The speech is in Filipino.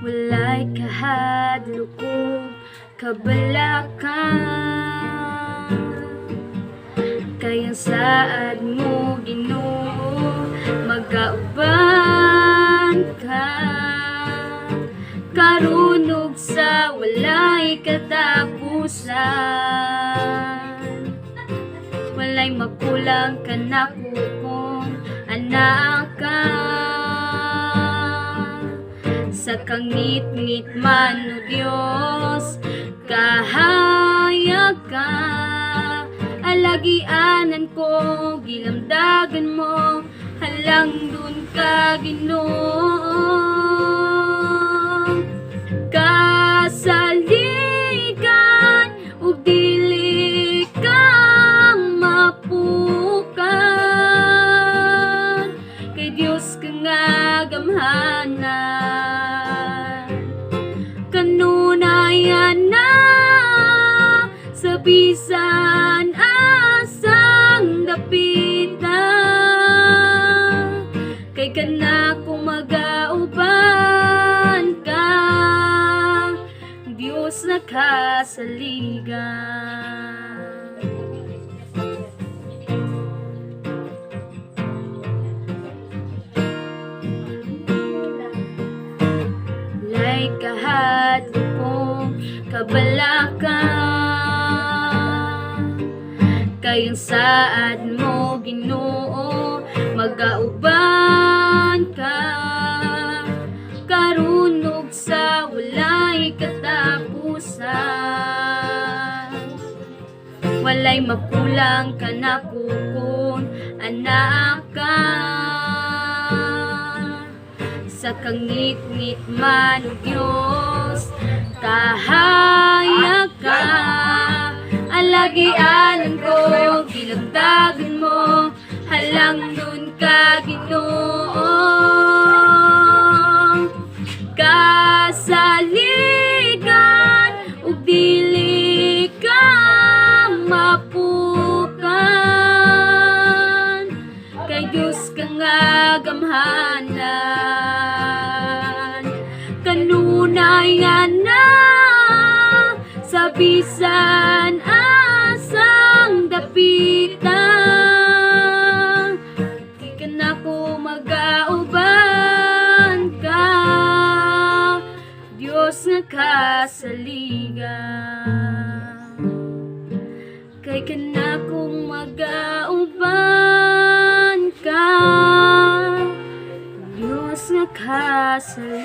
walay kahadlokog kabalakan. Kayang saad mo Ginoo, magauban ka, karunog sa walay katapusan. Walay makulang ka nako kung anak ka, sa kangit-ngit man o Diyos kahayag ka. Alagianan ko, gilamdagan mo, halang dun ka Ginoo. Kasaligan ug dili ka mapukan, kay Dios ka nga gamhanan. Kanunayan na sa bisan asang dapitan, kay kana kung magauban ka, Diyos nakasaligan. Lay kahadlokog kabalakan, kayang saad mo Ginoo, magauban ka, karunog sa walay katapusan. Walay mapulang ka nako kung anak ka, sa kangit-ngit man o Diyos kahayag ka. Alagianan ko, gilagdagan mo, halang nun ka Ginoo. Kasaligan ug dili ka mapukan, kay Diyos ka nga gamhanan. Kanunayan na sa bisan asang dapitan, di ka na ko magauban ka, Diyos nga kasaligan. Kay ka na kong magauban ka, Diyos nga kasaligan.